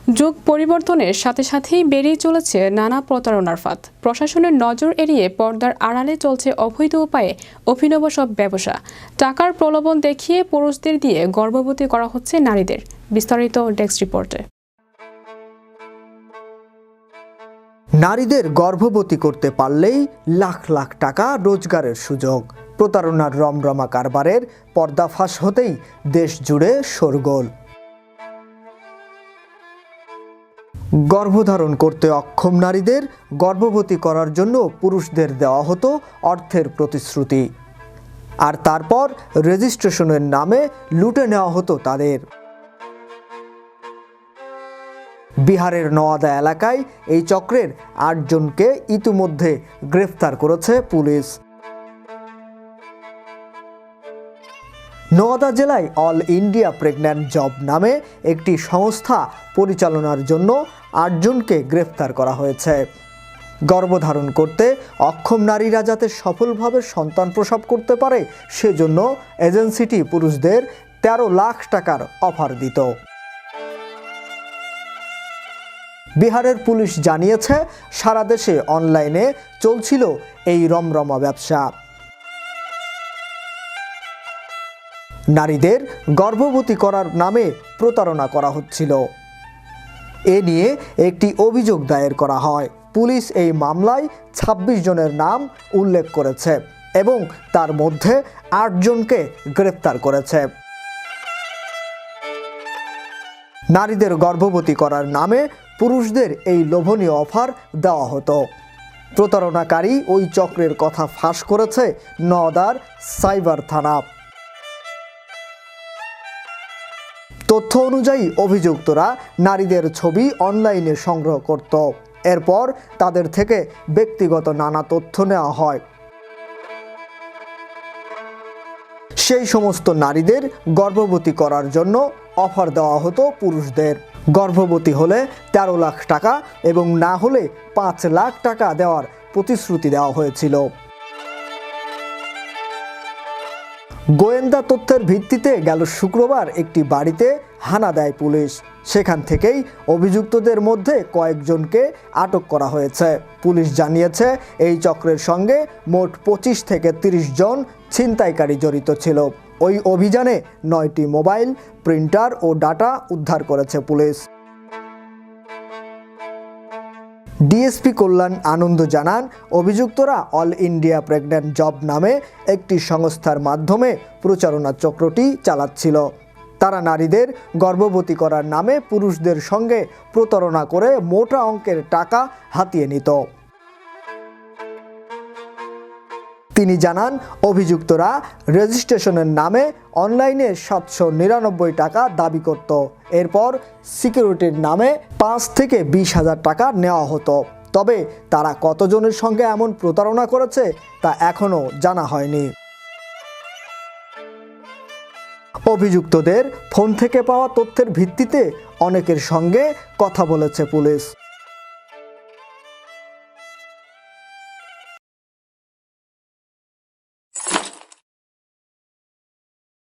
যুগ পরিবর্তনের সাথে সাথেই বেড়েই চলেছে নানা প্রতারণার ফাঁদ। প্রশাসনের নজর এড়িয়ে পর্দার আড়ালে চলছে অবৈধ উপায়ে অভিনব সব ব্যবসা। টাকার প্রলোভন দেখিয়ে পুরুষদের দিয়ে গর্ভবতী করা হচ্ছে নারীদের। বিস্তারিত ডেস্ক রিপোর্টে। নারীদের গর্ভবতী করতে পারলেই লাখ লাখ টাকা রোজগারের সুযোগ। প্রতারণার রমরমা কারবারের পর্দাফাঁস হতেই দেশ জুড়ে শোরগোল। গর্ভধারণ করতে অক্ষম নারীদের গর্ভবতী করার জন্য পুরুষদের দেওয়া হতো অর্থের প্রতিশ্রুতি, আর তারপর রেজিস্ট্রেশনের নামে লুটে নেওয়া হতো তাদের। বিহারের নওয়াদা এলাকায় এই চক্রের ৮ জনকে ইতিমধ্যে গ্রেফতার করেছে পুলিশ। নওয়াদা জেলায় অল ইন্ডিয়া প্রেগন্যান্ট জব নামে একটি সংস্থা পরিচালনার জন্য ৮ জনকে গ্রেফতার করা হয়েছে। গর্ভধারণ করতে অক্ষম নারীরা যাতে সফলভাবে সন্তান প্রসব করতে পারে সেজন্য এজেন্সিটি পুরুষদের ১৩ লাখ টাকার অফার দিত। বিহারের পুলিশ জানিয়েছে, সারা দেশে অনলাইনে চলছিল এই রমরমা ব্যবসা। নারীদের গর্ভবতী করার নামে প্রতারণা করা হচ্ছিল। এ নিয়ে একটি অভিযোগ দায়ের করা হয়। পুলিশ এই মামলায় ২৬ জনের নাম উল্লেখ করেছে এবং তার মধ্যে ৮ জনকে গ্রেফতার করেছে। নারীদের গর্ভবতী করার নামে পুরুষদের এই লোভনীয় অফার দেওয়া হতো। প্রতারণাকারী ওই চক্রের কথা ফাঁস করেছে নওদার সাইবার থানা। তথ্য অনুযায়ী অভিযুক্তরা নারীদের ছবি অনলাইনে সংগ্রহ করত। এরপর তাদের থেকে ব্যক্তিগত নানা তথ্য নেওয়া হয়। সেই সমস্ত নারীদের গর্ভবতী করার জন্য অফার দেওয়া হতো পুরুষদের। গর্ভবতী হলে ১৩ লাখ টাকা এবং না হলে ৫ লাখ টাকা দেওয়ার প্রতিশ্রুতি দেওয়া হয়েছিল। গোয়েন্দা তথ্যের ভিত্তিতে গেল শুক্রবার একটি বাড়িতে হানা দেয় পুলিশ। সেখান থেকেই অভিযুক্তদের মধ্যে কয়েকজনকে আটক করা হয়েছে। পুলিশ জানিয়েছে, এই চক্রের সঙ্গে মোট ২৫ থেকে ৩০ জন ছিনতাইকারী জড়িত ছিল। ওই অভিযানে ৯টি মোবাইল, প্রিন্টার ও ডাটা উদ্ধার করেছে পুলিশ। ডিএসপি কল্যাণ আনন্দ জানান, অভিযুক্তরা অল ইন্ডিয়া প্রেগন্যান্ট জব নামে একটি সংস্থার মাধ্যমে প্রচারণা চক্রটি চালাচ্ছিল। তারা নারীদের গর্ভবতী করার নামে পুরুষদের সঙ্গে প্রতারণা করে মোটা অঙ্কের টাকা হাতিয়ে নিত। তিনি জানান, অভিযুক্তরা রেজিস্ট্রেশনের নামে অনলাইনে ৭৯৯ টাকা দাবি করত। এরপর সিকিউরিটির নামে ৫ থেকে ২০ হাজার টাকা নেওয়া হতো। তবে তারা কতজনের সঙ্গে এমন প্রতারণা করেছে তা এখনও জানা হয়নি। অভিযুক্তদের ফোন থেকে পাওয়া তথ্যের ভিত্তিতে অনেকের সঙ্গে কথা বলেছে পুলিশ।